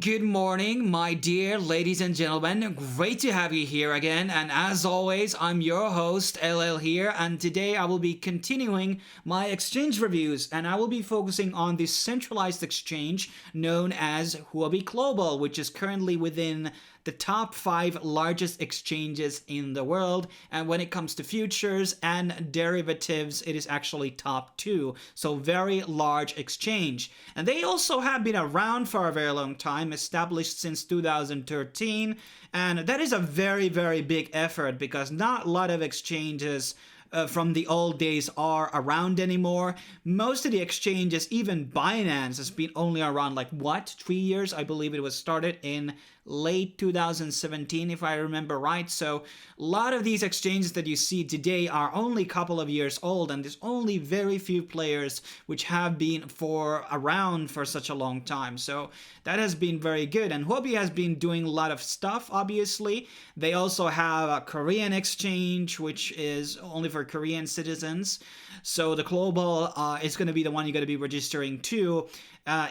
Good morning, my dear ladies and gentlemen. Great to have you here again. And as always, I'm your host, LL here. And today I will be continuing my exchange reviews. And I will be focusing on this centralized exchange known as Huobi Global, which is currently within the top 5 largest exchanges in the world. And when it comes to futures and derivatives, it is actually top 2. So very large exchange. And they also have been around for a very long time, established since 2013. And that is a very, very big effort because not a lot of exchanges from the old days are around anymore. Most of the exchanges, even Binance, has been only around 3 years. I believe it was started in late 2017, if I remember right. So a lot of these exchanges that you see today are only a couple of years old, and there's only very few players which have been around for such a long time. So that has been very good. And Huobi has been doing a lot of stuff, obviously. They also have a Korean exchange, which is only for Korean citizens. So the global is going to be the one you're going to be registering to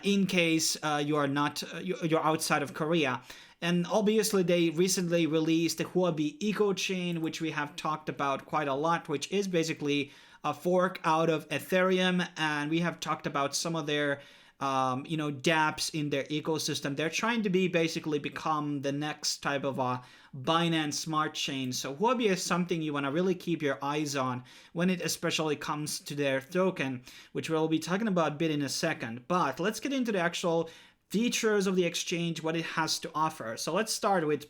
in case you're outside of Korea. And obviously, they recently released the Huobi Eco Chain, which we have talked about quite a lot, which is basically a fork out of Ethereum. And we have talked about some of their dApps in their ecosystem. They're trying to basically become the next type of a Binance Smart Chain. So Huobi is something you want to really keep your eyes on when it especially comes to their token, which we'll be talking about a bit in a second. But let's get into the actual features of the exchange, what it has to offer. So let's start with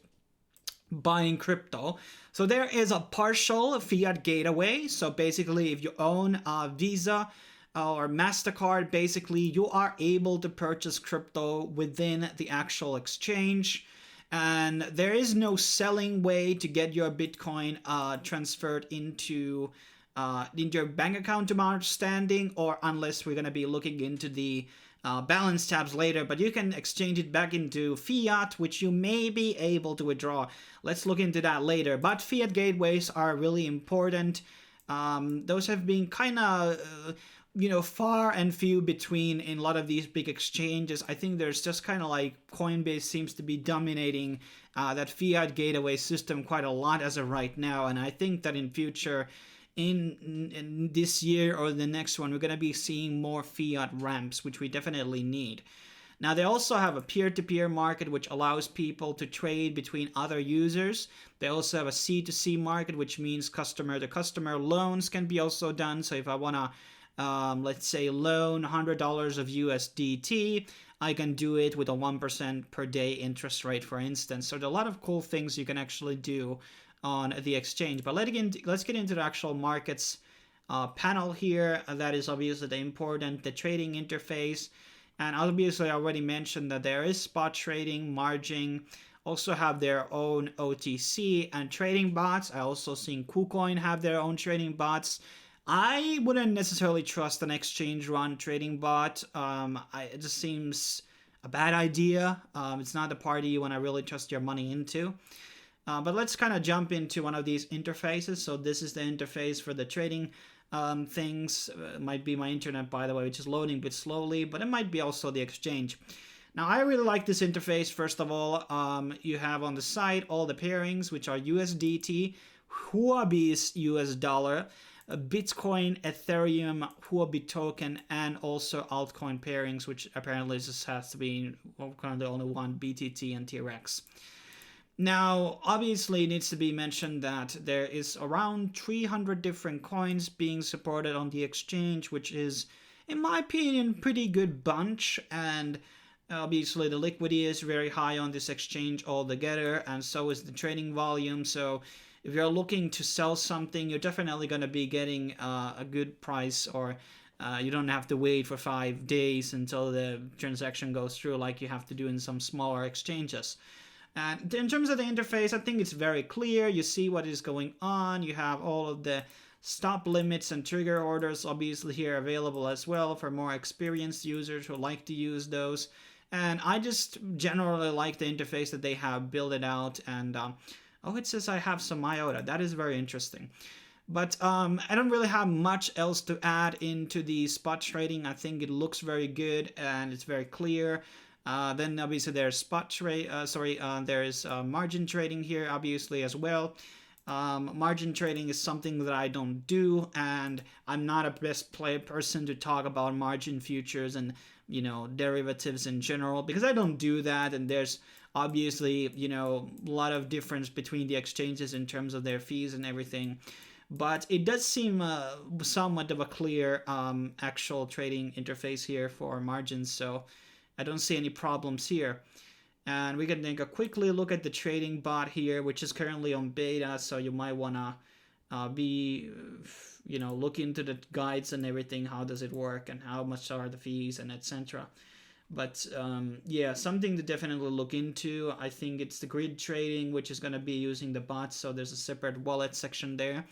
buying crypto. So there is a partial fiat gateway. So basically, if you own a Visa or MasterCard, basically you are able to purchase crypto within the actual exchange. And there is no selling way to get your Bitcoin transferred into your bank account, to my understanding, or unless we're going to be looking into the balance tabs later, but you can exchange it back into fiat, which you may be able to withdraw. Let's look into that later. But fiat gateways are really important. Those have been kind of far and few between in a lot of these big exchanges. I think there's just kind of Coinbase seems to be dominating that fiat gateway system quite a lot as of right now. And I think that in future, in this year or the next one, we're going to be seeing more fiat ramps, which we definitely need. Now, they also have a peer-to-peer market, which allows people to trade between other users. They also have a C2c Market, which means customer-to-customer loans can be also done. So if I want to, let's say, loan $100 of USDT, I can do it with a 1% per day interest rate, for instance. So there are a lot of cool things you can actually do on the exchange. But let's get into the actual markets panel here. That is obviously the trading interface. And obviously I already mentioned that there is spot trading, margin, also have their own OTC and trading bots. I also seen KuCoin have their own trading bots. I wouldn't necessarily trust an exchange run trading bot. It just seems a bad idea. It's not the party you want to really trust your money into. But let's kind of jump into one of these interfaces. So this is the interface for the trading things. It might be my internet, by the way, which is loading a bit slowly, but it might be also the exchange. Now, I really like this interface. First of all, you have on the side all the pairings, which are USDT, Huobi's US dollar, Bitcoin, Ethereum, Huobi token, and also altcoin pairings, which apparently just has to be currently only one, BTT and TRX. Now, obviously, it needs to be mentioned that there is around 300 different coins being supported on the exchange, which is, in my opinion, pretty good bunch. And obviously, the liquidity is very high on this exchange altogether, and so is the trading volume. So if you're looking to sell something, you're definitely going to be getting a good price, or you don't have to wait for 5 days until the transaction goes through like you have to do in some smaller exchanges. And in terms of the interface, I think it's very clear. You see what is going on. You have all of the stop limits and trigger orders obviously here available as well for more experienced users who like to use those. And I just generally like the interface that they have built it out. And oh, it says I have some IOTA. That is very interesting. But I don't really have much else to add into the spot trading. I think it looks very good and it's very clear. Then obviously there's there's margin trading here obviously as well. Margin trading is something that I don't do, and I'm not a best person to talk about margin futures and derivatives in general, because I don't do that, and there's obviously a lot of difference between the exchanges in terms of their fees and everything. But it does seem somewhat of a clear actual trading interface here for margins, so I don't see any problems here. And we can take a quickly look at the trading bot here, which is currently on beta, so you might want to look into the guides and everything. How does it work and how much are the fees and etc. But yeah, something to definitely look into. I think it's the grid trading, which is going to be using the bots, so there's a separate wallet section there.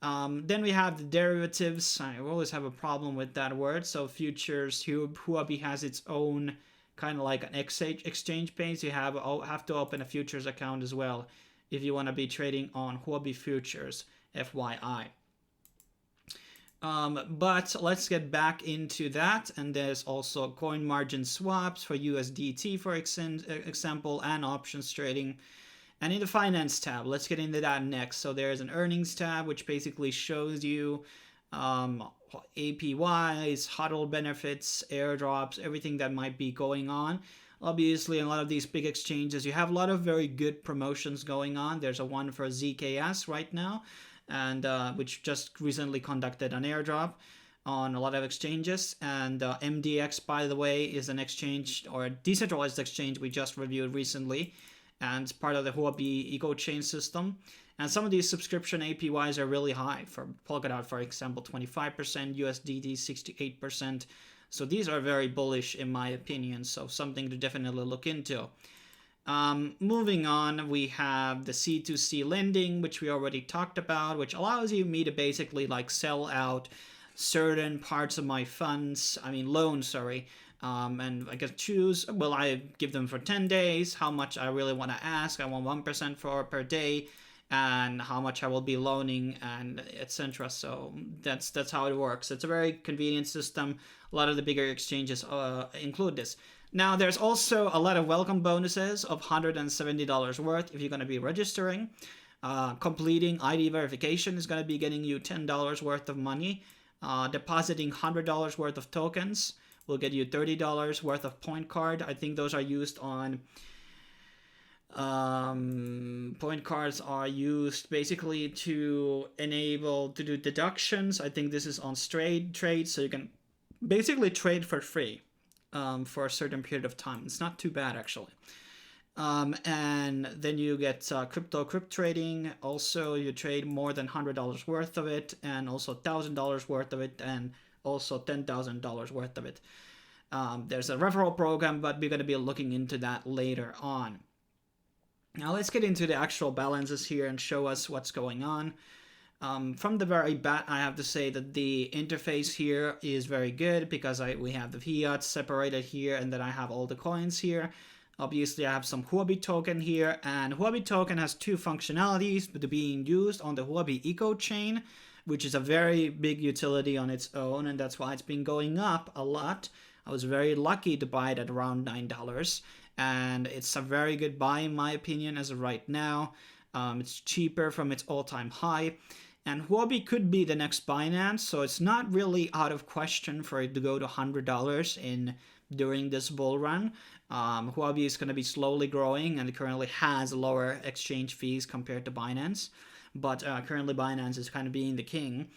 Then we have the derivatives. I always have a problem with that word. So futures, Huobi has its own kind of like an exchange page. You have to open a futures account as well if you want to be trading on Huobi futures, FYI. But let's get back into that. And there's also coin margin swaps for USDT, for example, and options trading. And in the finance tab, let's get into that next. So there's an earnings tab, which basically shows you APYs, HODL benefits, airdrops, everything that might be going on. Obviously, in a lot of these big exchanges, you have a lot of very good promotions going on. There's a one for ZKS right now, and which just recently conducted an airdrop on a lot of exchanges. And MDX, by the way, is an exchange or a decentralized exchange we just reviewed recently, and it's part of the Huobi eco chain system. And some of these subscription APYs are really high. For Polkadot, for example, 25%, USDT 68%. So these are very bullish in my opinion, so something to definitely look into. Moving on, we have the C2c Lending, which we already talked about, which allows me to basically like sell out certain parts of my loans, sorry. And I can choose, well, I give them for 10 days, how much I really want to ask. I want 1% per day, and how much I will be loaning, and etc. So that's how it works. It's a very convenient system. A lot of the bigger exchanges include this. Now, there's also a lot of welcome bonuses of $170 worth if you're going to be registering. Completing ID verification is going to be getting you $10 worth of money. Depositing $100 worth of tokens will get you $30 worth of point card. I think those are used on point cards are used basically to enable to do deductions. I think this is on straight trade, so you can basically trade for free for a certain period of time. It's not too bad actually. And then you get crypto trading. Also, you trade more than $100 worth of it, and also $1,000 worth of it, and also $10,000 worth of it. There's a referral program, but we're going to be looking into that later on. Now let's get into the actual balances here and show us what's going on. From the very bat, I have to say that the interface here is very good because we have the fiat separated here, and then I have all the coins here. Obviously, I have some Huobi token here, and Huobi token has two functionalities being used on the Huobi eco chain, which is a very big utility on its own, and that's why it's been going up a lot. I was very lucky to buy it at around $9, and it's a very good buy in my opinion as of right now. It's cheaper from its all-time high, and Huobi could be the next Binance, so it's not really out of question for it to go to $100 during this bull run. Huobi is going to be slowly growing, and it currently has lower exchange fees compared to Binance, but currently Binance is kind of being the king.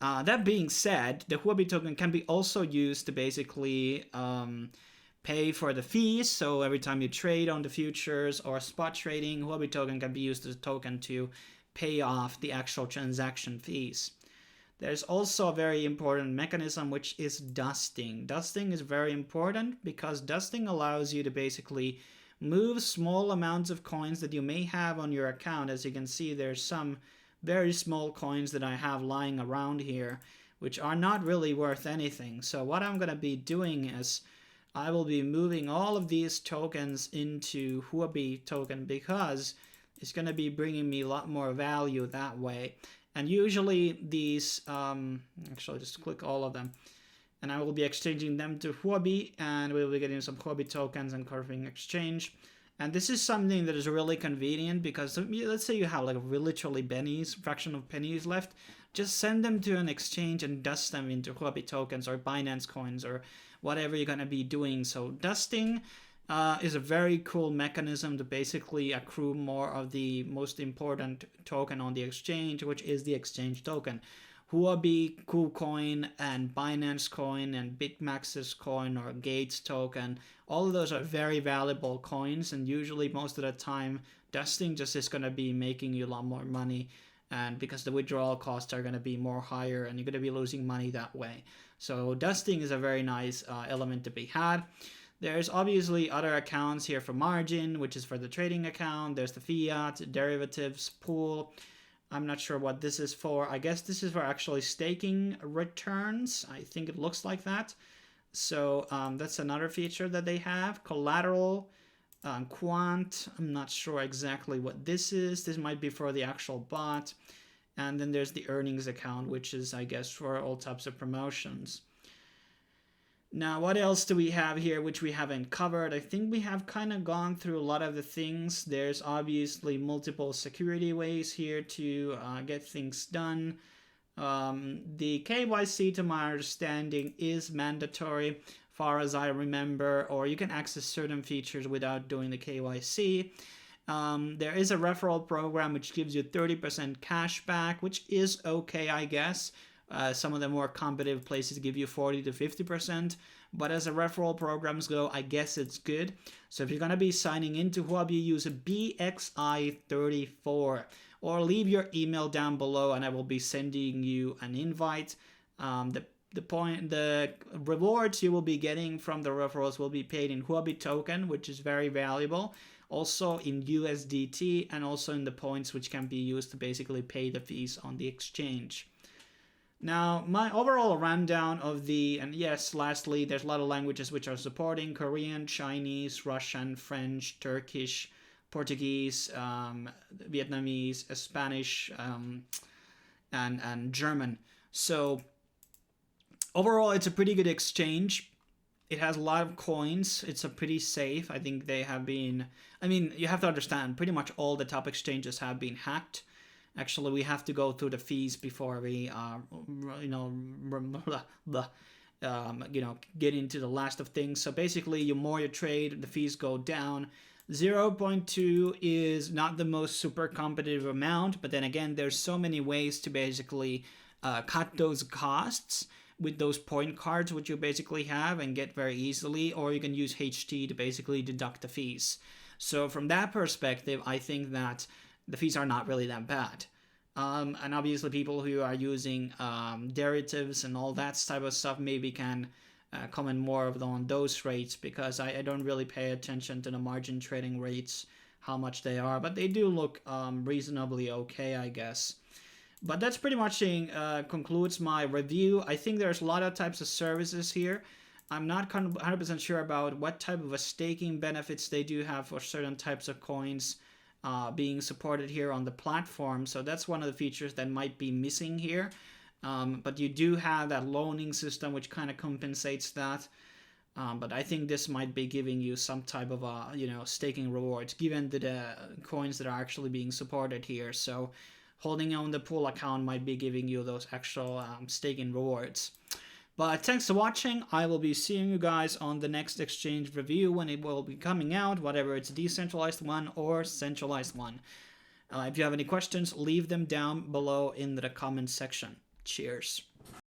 That being said, the Huobi token can be also used to basically pay for the fees. So every time you trade on the futures or spot trading, Huobi token can be used as a token to pay off the actual transaction fees. There's also a very important mechanism, which is dusting. Dusting is very important because dusting allows you to basically move small amounts of coins that you may have on your account. As you can see, there's some very small coins that I have lying around here, which are not really worth anything. So what I'm going to be doing is I will be moving all of these tokens into Huobi token because it's going to be bringing me a lot more value that way. And usually these, actually just click all of them. and I will be exchanging them to Huobi, and we will be getting some Huobi tokens and curving exchange. And this is something that is really convenient because let's say you have like literally pennies, fraction of pennies left, just send them to an exchange and dust them into Huobi tokens or Binance coins or whatever you're going to be doing. So dusting is a very cool mechanism to basically accrue more of the most important token on the exchange, which is the exchange token. Huobi, KuCoin, and Binance Coin, and BitMax's coin or Gates token, all of those are very valuable coins, and usually most of the time, dusting just is going to be making you a lot more money, and because the withdrawal costs are going to be more higher, and you're going to be losing money that way. So dusting is a very nice element to be had. There's obviously other accounts here for margin, which is for the trading account. There's the fiat, derivatives, pool. I'm not sure what this is for. I guess this is for actually staking returns. I think it looks like that. So that's another feature that they have. Collateral, quant. I'm not sure exactly what this is. This might be for the actual bot. And then there's the earnings account, which is, I guess, for all types of promotions. Now, what else do we have here which we haven't covered? I think we have kind of gone through a lot of the things. There's obviously multiple security ways here to get things done. The KYC, to my understanding, is mandatory, far as I remember, or you can access certain features without doing the KYC. There is a referral program which gives you 30% cash back, which is okay, I guess. Some of the more competitive places give you 40 to 50%, but as a referral programs go, I guess it's good. So if you're going to be signing into Huobi, use a BXI34 or leave your email down below and I will be sending you an invite. The rewards you will be getting from the referrals will be paid in Huobi token, which is very valuable. Also in USDT and also in the points which can be used to basically pay the fees on the exchange. Now, my overall rundown of the, and yes, lastly, there's a lot of languages which are supporting: Korean, Chinese, Russian, French, Turkish, Portuguese, Vietnamese, Spanish, and German. So overall, it's a pretty good exchange. It has a lot of coins. It's a pretty safe. I think they have been, I mean, you have to understand, pretty much all the top exchanges have been hacked. Actually, we have to go through the fees before we, get into the last of things. So basically, the more you trade, the fees go down. 0.2 is not the most super competitive amount, but then again, there's so many ways to basically cut those costs with those point cards, which you basically have and get very easily, or you can use HT to basically deduct the fees. So from that perspective, I think that the fees are not really that bad. And obviously people who are using derivatives and all that type of stuff maybe can comment more on those rates, because I don't really pay attention to the margin trading rates, how much they are, but they do look reasonably okay, I guess. But that's pretty much concludes my review. I think there's a lot of types of services here. I'm not 100% sure about what type of a staking benefits they do have for certain types of coins being supported here on the platform. So that's one of the features that might be missing here. But you do have that loaning system which kind of compensates that. But I think this might be giving you some type of staking rewards given the coins that are actually being supported here. So holding on the pool account might be giving you those actual staking rewards. But thanks for watching. I will be seeing you guys on the next exchange review when it will be coming out, whether it's a decentralized one or centralized one. If you have any questions, leave them down below in the comment section. Cheers.